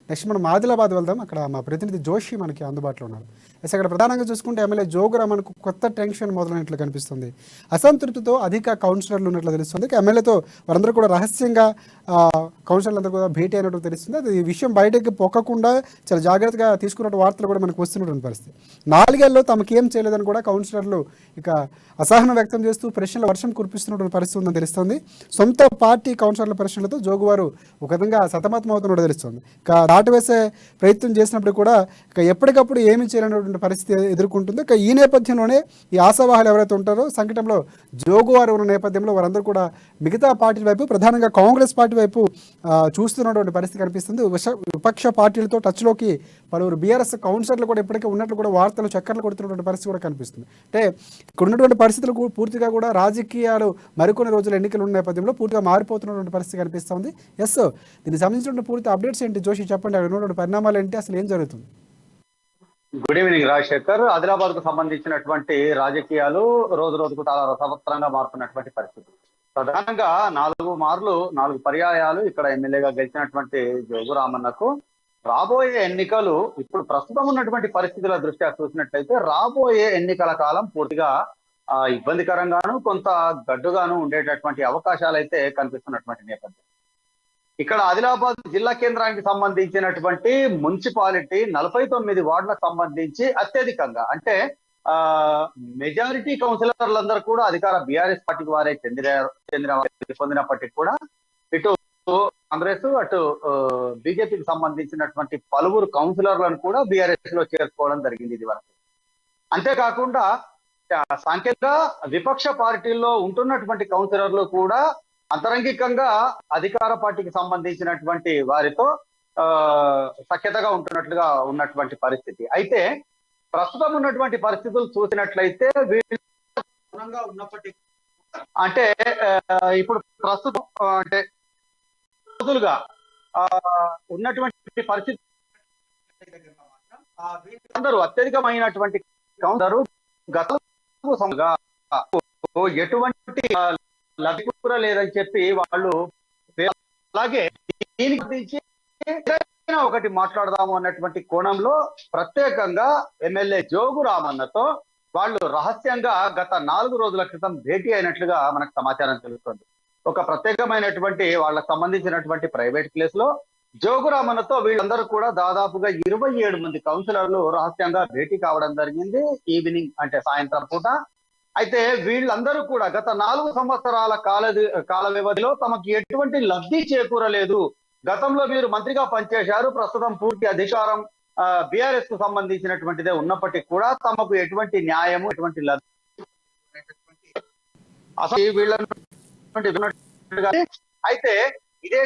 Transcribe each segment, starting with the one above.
Next మనం ఆదిలాబాద్ వెళ్దాం. అక్కడ మా ప్రతినిధి జోషి మనకి అందుబాటులో ఉన్నారు. ఎస్, అక్కడ ప్రధానంగా చూసుకుంటే ఎమ్మెల్యే జోగురామన్కు కొత్త టెన్షన్ మొదలైనట్లు కనిపిస్తుంది. అసంతృప్తితో అధిక కౌన్సిలర్లు ఉన్నట్లు తెలుస్తుంది. ఎమ్మెల్యేతో వారందరూ కూడా రహస్యంగా కౌన్సిలర్లందరూ కూడా భేటీ అయినట్టు తెలుస్తుంది. అది ఈ విషయం బయటకి పొక్కకుండా చాలా జాగ్రత్తగా తీసుకున్నట్టు వార్తలు కూడా మనకు వస్తున్నటువంటి పరిస్థితి. 4 ఏళ్ళలో తమకు ఏం చేయలేదని కూడా కౌన్సిలర్లు ఇక అసహనం వ్యక్తం చేస్తూ ప్రశ్నల వర్షం కురిపిస్తున్నటువంటి పరిస్థితి ఉందని తెలుస్తుంది. సొంత పార్టీ కౌన్సిలర్ల ప్రశ్నలతో జోగువారు ఒక విధంగా సతమతం అవుతున్నట్టు తెలుస్తుంది. ఇక దాటవేసే ప్రయత్నం చేసినప్పుడు కూడా ఇక ఎప్పటికప్పుడు ఏమీ చేయలేనటువంటి పరిస్థితి ఎదుర్కొంటుంది. ఇక ఈ నేపథ్యంలోనే ఈ ఆశావాహులు ఎవరైతే ఉంటారో సంకటంలో జోగువారు ఉన్న నేపథ్యంలో వారందరూ కూడా మిగతా పార్టీల వైపు, ప్రధానంగా కాంగ్రెస్ పార్టీ వైపు చూస్తున్నటువంటి పరిస్థితి కనిపిస్తుంది. విపక్ష పార్టీలతో టచ్లోకి పలువురు బీఆర్ఎస్ కౌన్సిలర్లు కూడా ఇప్పటికే ఉన్నట్లు కూడా వార్తలు చక్కర్లు కొడుతున్నటువంటి పరిస్థితి కూడా కనిపిస్తుంది. అంటే ఇక్కడ ఉన్నటువంటి పరిస్థితులు పూర్తిగా కూడా రాజకీయాలు మరికొన్ని రోజులు ఎన్నికలు ఉన్న నేపథ్యంలో పూర్తిగా మారిపోతున్నటువంటి పరిస్థితి కనిపిస్తుంది. ఎస్, దీనికి సంబంధించిన పూర్తి అప్డేట్స్ ఏంటి జోషి, చెప్పండి. అక్కడ ఉన్నటువంటి పరిణామాలు ఏంటి, అసలు ఏం జరుగుతుంది? Good evening Rajasekhar. ఆదిలాబాద్ కు సంబంధించినటువంటి రాజకీయాలు రోజు రోజుకు చాలా రసవత్తరంగా మారుతున్నటువంటి పరిస్థితి. ప్రధానంగా 4 పర్యాయాలు ఇక్కడ ఎమ్మెల్యేగా గెలిచినటువంటి జోగురామన్నకు రాబోయే ఎన్నికలు ఇప్పుడు ప్రస్తుతం ఉన్నటువంటి పరిస్థితుల దృష్ట్యా చూసినట్లయితే రాబోయే ఎన్నికల కాలం పూర్తిగా ఇబ్బందికరంగాను కొంత గడ్డుగాను ఉండేటటువంటి అవకాశాలు అయితే కనిపిస్తున్నటువంటి నేపథ్యం. ఇక్కడ ఆదిలాబాద్ జిల్లా కేంద్రానికి సంబంధించినటువంటి మున్సిపాలిటీ 49 వార్డులకు సంబంధించి అత్యధికంగా అంటే మెజారిటీ కౌన్సిలర్లందరూ కూడా అధికార బీఆర్ఎస్ పార్టీకి వారే పొందినప్పటికీ కూడా ఇటు కాంగ్రెస్ అటు బీజేపీకి సంబంధించినటువంటి పలువురు కౌన్సిలర్లను కూడా బీఆర్ఎస్ లో చేర్చుకోవడం జరిగింది ఇది వరకు. అంతేకాకుండా సాంకేతిక విపక్ష పార్టీల్లో ఉంటున్నటువంటి కౌన్సిలర్లు కూడా అంతరంగికంగా అధికార పార్టీకి సంబంధించినటువంటి వారితో సఖ్యతగా ఉన్నటువంటి పరిస్థితి. అయితే ప్రస్తుతం ఉన్నటువంటి పరిస్థితులు చూసినట్లయితే వీళ్ళుగా ఉన్నప్పటికీ అంటే ఇప్పుడు ప్రస్తుతం అంటే రోజులుగా ఉన్నటువంటి పరిస్థితి అందరూ అత్యధికమైనటువంటి కౌన్సిలర్ ఎటువంటి లబ్ధి కూడా లేదని చెప్పి వాళ్ళు, అలాగే దీనికి ఒకటి మాట్లాడదాము అన్నటువంటి కోణంలో ప్రత్యేకంగా ఎమ్మెల్యే జోగురామన్నతో వాళ్ళు రహస్యంగా గత 4 రోజుల క్రితం భేటీ అయినట్లుగా మనకు సమాచారం తెలుస్తుంది. ఒక ప్రత్యేకమైనటువంటి వాళ్ళకు సంబంధించినటువంటి ప్రైవేట్ ప్లేస్ లో జోగురామన్నతో వీళ్ళందరూ కూడా దాదాపుగా 27 మంది కౌన్సిలర్లు రహస్యంగా భేటీ కావడం జరిగింది ఈవినింగ్ అంటే సాయంత్రం పూట. అయితే వీళ్ళందరూ కూడా గత 4 సంవత్సరాల కాల వ్యవధిలో తమకు ఎటువంటి లబ్ధి చేకూరలేదు. గతంలో మీరు మంత్రిగా పనిచేశారు, ప్రస్తుతం పూర్తి అధికారం బీఆర్ఎస్ కు సంబంధించినటువంటిదే ఉన్నప్పటికీ కూడా తమకు ఎటువంటి న్యాయము ఎటువంటి లబ్ధి అసలు వీళ్ళ అయితే ఇదే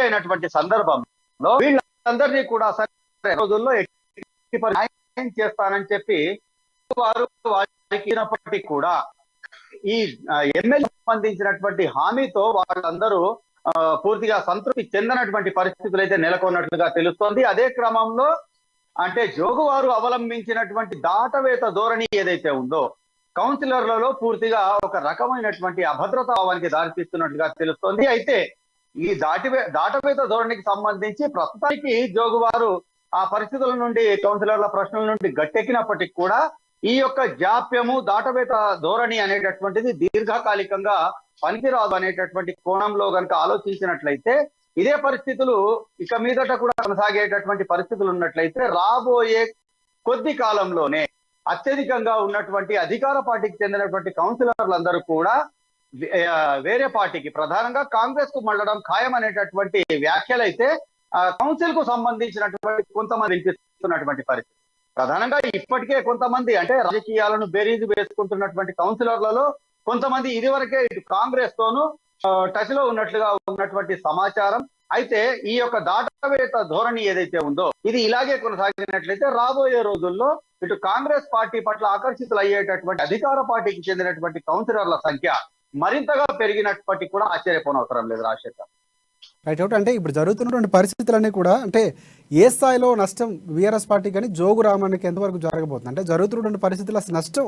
అయినటువంటి సందర్భంలో వీళ్ళందరినీ కూడా సరే రోజుల్లో న్యాయం చేస్తానని చెప్పి వారు వారికి ఇచ్చినప్పటికీ కూడా ఈ ఎమ్మెల్యే సంబంధించినటువంటి హామీతో వాళ్ళందరూ పూర్తిగా సంతృప్తి చెందనటువంటి పరిస్థితులు అయితే నెలకొన్నట్లుగా తెలుస్తోంది. అదే క్రమంలో అంటే జోగువారు అవలంబించినటువంటి దాటవేత ధోరణి ఏదైతే ఉందో కౌన్సిలర్లలో పూర్తిగా ఒక రకమైనటువంటి అభద్రతా భావానికి దారితీస్తున్నట్లుగా తెలుస్తోంది. అయితే ఈ దాటవేత ధోరణికి సంబంధించి ప్రస్తుతానికి జోగువారు ఆ పరిస్థితుల నుండి కౌన్సిలర్ల ప్రశ్నల నుండి గట్టెక్కినప్పటికీ కూడా ఈ యొక్క జాప్యము దాటవేత ధోరణి అనేటటువంటిది దీర్ఘకాలికంగా పనికిరాదు అనేటటువంటి కోణంలో కనుక ఆలోచించినట్లయితే ఇదే పరిస్థితులు ఇక మీదట కూడా కొనసాగేటటువంటి పరిస్థితులు ఉన్నట్లయితే రాబోయే కొద్ది కాలంలోనే అత్యధికంగా ఉన్నటువంటి అధికార పార్టీకి చెందినటువంటి కౌన్సిలర్లందరూ కూడా వేరే పార్టీకి ప్రధానంగా కాంగ్రెస్ కు మళ్ళడం ఖాయం అనేటటువంటి వ్యాఖ్యలు అయితే కౌన్సిల్ కు సంబంధించినటువంటి కొంతమంది వినిపిస్తున్నటువంటి పరిస్థితి. ప్రధానంగా ఇప్పటికే కొంతమంది అంటే రాజకీయాలను బేరీజు వేసుకుంటున్నటువంటి కౌన్సిలర్లలో కొంతమంది ఇదివరకే ఇటు కాంగ్రెస్ తోనూ టచ్ లో ఉన్నటువంటి సమాచారం. అయితే ఈ యొక్క దాటవేత ధోరణి ఏదైతే ఉందో ఇది ఇలాగే కొనసాగినట్లయితే రాబోయే రోజుల్లో ఇటు కాంగ్రెస్ పార్టీ పట్ల ఆకర్షితులు అయ్యేటటువంటి అధికార పార్టీకి చెందినటువంటి కౌన్సిలర్ల సంఖ్య మరింతగా పెరిగినప్పటికీ కూడా ఆశ్చర్యపోనవసరం లేదు రాజశేఖర్. Right out. అంటే ఇప్పుడు జరుగుతున్నటువంటి పరిస్థితులన్నీ కూడా అంటే ఏ స్థాయిలో నష్టం బీఆర్ఎస్ పార్టీ కానీ జోగురామన్కి ఎంతవరకు జరగబోతుంది? అంటే జరుగుతున్నటువంటి పరిస్థితులు అసలు నష్టం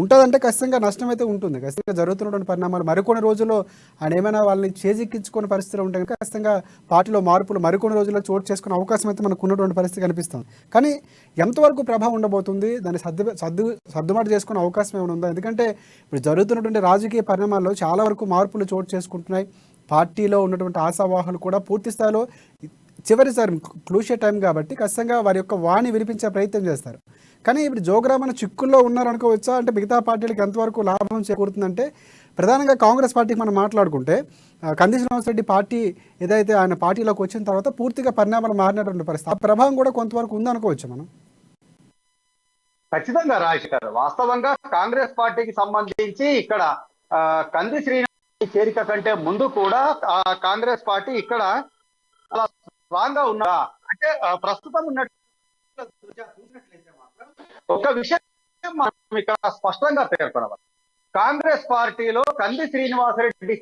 ఉంటుందంటే ఖచ్చితంగా నష్టం అయితే ఉంటుంది. ఖచ్చితంగా జరుగుతున్నటువంటి పరిణామాలు మరికొన్ని రోజుల్లో ఆయన ఏమైనా వాళ్ళని చేజిక్కించుకునే పరిస్థితులు ఉంటాయి కనుక ఖచ్చితంగా పార్టీలో మార్పులు మరికొన్ని రోజుల్లో చోటు చేసుకునే అవకాశం అయితే మనకు ఉన్నటువంటి పరిస్థితి కనిపిస్తుంది. కానీ ఎంతవరకు ప్రభావం ఉండబోతుంది, దాన్ని సర్దుబాటు చేసుకునే అవకాశం ఏమైనా ఉందా? ఎందుకంటే ఇప్పుడు జరుగుతున్నటువంటి రాజకీయ పరిణామాల్లో చాలా వరకు మార్పులు చోటు చేసుకుంటున్నాయి. పార్టీలో ఉన్నటువంటి ఆశావాహులు కూడా పూర్తి స్థాయిలో చివరిసారి క్రూషియల్ టైం కాబట్టి ఖచ్చితంగా వారి యొక్క వాణి వినిపించే ప్రయత్నం చేస్తారు. కానీ ఇప్పుడు జోగురామన్ చిక్కుల్లో ఉన్నారనుకోవచ్చా? అంటే మిగతా పార్టీలకు ఎంతవరకు లాభం చేకూరుతుందంటే ప్రధానంగా కాంగ్రెస్ పార్టీకి మనం మాట్లాడుకుంటే కంది శ్రీనివాసరెడ్డి పార్టీ ఏదైతే ఆయన పార్టీలోకి వచ్చిన తర్వాత పూర్తిగా పరిణామాలు మారినటువంటి పరిస్థితి, ఆ ప్రభావం కూడా కొంతవరకు ఉందనుకోవచ్చు మనం. ఖచ్చితంగా రాజశేఖర్, వాస్తవంగా కాంగ్రెస్ పార్టీకి సంబంధించి ఇక్కడ కంది శ్రీనివాసరెడ్డి చేరిక కంటే ముందు కూడా కాంగ్రెస్ పార్టీ ఇక్కడ అలా స్ట్రాంగ్ గా ఉన్నా అంటే ప్రస్తుతం ఉన్నట్టు చూసినట్లయితే మాత్రం ఒక విషయం మనం ఇక్కడ స్పష్టంగా పేర్కొనవచ్చు. కాంగ్రెస్ పార్టీలో కంది శ్రీనివాసరెడ్డి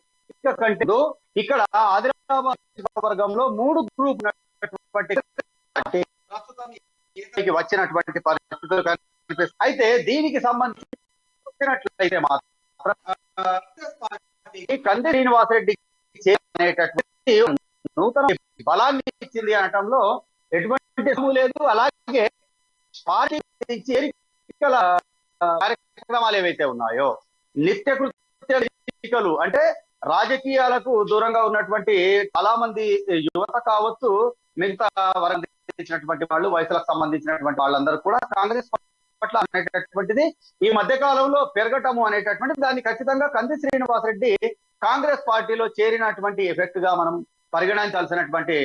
కంటే ఇక్కడ ఆదిలాబాద్ వర్గంలో 3 గ్రూప్ ప్రస్తుతం వచ్చినటువంటి పరిస్థితులు కనిపిస్తాయి. అయితే దీనికి సంబంధించి వచ్చినట్లయితే మాత్రం కంది శ్రీనివాసరెడ్డి అనేటటువంటి నూతన బలాన్ని ఇచ్చింది అనటంలో ఎటువంటి లేదు. అలాగే పార్టీ చేరికల కార్యక్రమాలు ఏవైతే ఉన్నాయో నిత్యకృత్యాలు అంటే రాజకీయాలకు దూరంగా ఉన్నటువంటి చాలా మంది యువత కావచ్చు, మిగతా వర్గం వాళ్ళు, వయసులకు సంబంధించినటువంటి వాళ్ళందరూ కూడా కాంగ్రెస్ పట్ల అనేటటువంటిది ఈ మధ్య కాలంలో పెరగటము అనేటటువంటి దాన్ని ఖచ్చితంగా కంది శ్రీనివాసరెడ్డి కాంగ్రెస్ పార్టీలో చేరినటువంటి ఎఫెక్ట్ గా మనం పరిగణించాల్సినటువంటి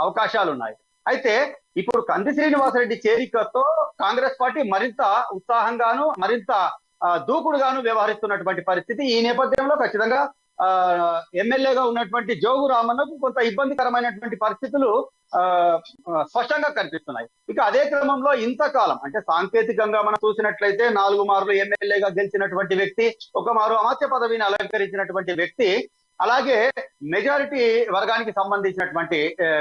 అవకాశాలు ఉన్నాయి. అయితే ఇప్పుడు కంది శ్రీనివాసరెడ్డి చేరికతో కాంగ్రెస్ పార్టీ మరింత ఉత్సాహంగాను మరింత దూకుడుగాను వ్యవహరిస్తున్నటువంటి పరిస్థితి. ఈ నేపథ్యంలో ఖచ్చితంగా ఎమ్మెల్యేగా ఉన్నటువంటి జోగు రామన్నకు కొంత ఇబ్బందికరమైనటువంటి పరిస్థితులు స్పష్టంగా కనిపిస్తున్నాయి. ఇక అదే క్రమంలో ఇంతకాలం అంటే సాంకేతికంగా మనం చూసినట్లయితే 4 మార్లు ఎమ్మెల్యేగా గెలిచినటువంటి వ్యక్తి, 1 మారు అమాత్య పదవిని అలంకరించినటువంటి వ్యక్తి, అలాగే మెజారిటీ వర్గానికి సంబంధించినటువంటి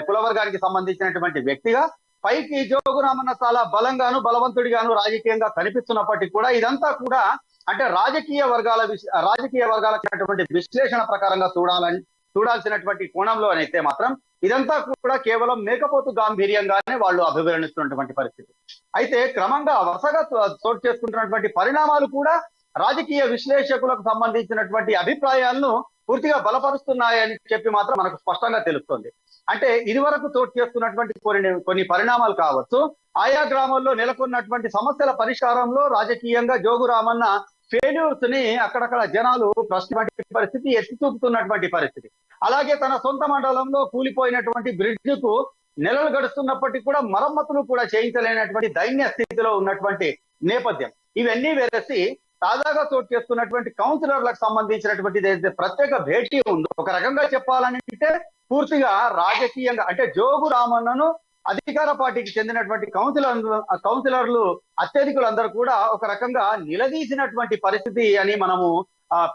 కుల వర్గానికి సంబంధించినటువంటి వ్యక్తిగా పైకి జోగు రామన్న చాలా బలంగాను బలవంతుడిగాను రాజకీయంగా కనిపిస్తున్నప్పటికీ కూడా ఇదంతా కూడా అంటే రాజకీయ వర్గాలకి విశ్లేషణ ప్రకారంగా చూడాల్సినటువంటి కోణంలోనైతే మాత్రం ఇదంతా కూడా కేవలం మేకపోతు గాంభీర్యంగానే వాళ్ళు అభివర్ణిస్తున్నటువంటి పరిస్థితి. అయితే క్రమంగా వరుసగా చోటు చేసుకుంటున్నటువంటి పరిణామాలు కూడా రాజకీయ విశ్లేషకులకు సంబంధించినటువంటి అభిప్రాయాలను పూర్తిగా బలపరుస్తున్నాయని చెప్పి మాత్రం మనకు స్పష్టంగా తెలుస్తుంది. అంటే ఇదివరకు చోటు చేసుకున్నటువంటి కొన్ని పరిణామాలు కావచ్చు, ఆయా గ్రామాల్లో నెలకొన్నటువంటి సమస్యల పరిష్కారంలో రాజకీయంగా జోగు రామన్న ఫెయిల్యూర్స్ ని అక్కడక్కడ జనాలు ప్రశ్నించే పరిస్థితి, ఎత్తి చూపుతున్నటువంటి పరిస్థితి. అలాగే తన సొంత మండలంలో కూలిపోయినటువంటి బ్రిడ్జ్ కు నెలలు గడుస్తున్నప్పటికీ కూడా మరమ్మతులు కూడా చేయించలేనటువంటి దైన్య స్థితిలో ఉన్నటువంటి నేపథ్యం. ఇవన్నీ వేరేసి తాజాగా చోటు చేసుకున్నటువంటి కౌన్సిలర్లకు సంబంధించినటువంటి ప్రత్యేక భేటీ ఉంది. ఒక రకంగా చెప్పాలంటే పూర్తిగా రాజకీయంగా అంటే జోగు రామన్నను అధికార పార్టీకి చెందినటువంటి కౌన్సిలర్లు అత్యధికులందరూ కూడా ఒక రకంగా నిలదీసినటువంటి పరిస్థితి అని మనము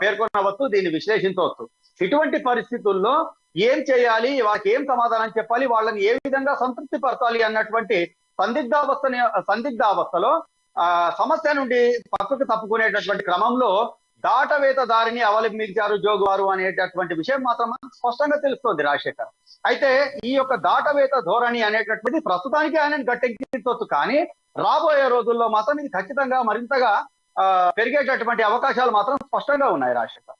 పేర్కొనవచ్చు, దీన్ని విశ్లేషించవచ్చు. ఇటువంటి పరిస్థితుల్లో ఏం చేయాలి, వాళ్ళకి ఏం సమాధానం చెప్పాలి, వాళ్ళని ఏ విధంగా సంతృప్తి పరచాలి అన్నటువంటి సందిగ్ధావస్థలో సమస్య నుండి పక్కకు తప్పుకునేటటువంటి క్రమంలో దాటవేత దారిని అవలంబించారు జోగు వారు అనేటటువంటి విషయం మాత్రం స్పష్టంగా తెలుస్తోంది రాజశేఖర్. అయితే ఈ యొక్క దాటవేత ధోరణి అనేటటువంటిది ప్రస్తుతానికి ఆయనను గట్టెక్కించవచ్చు, కానీ రాబోయే రోజుల్లో మాత్రం ఇది ఖచ్చితంగా మరింతగా పెరిగేటటువంటి అవకాశాలు మాత్రం స్పష్టంగా ఉన్నాయి రాజశేఖర్.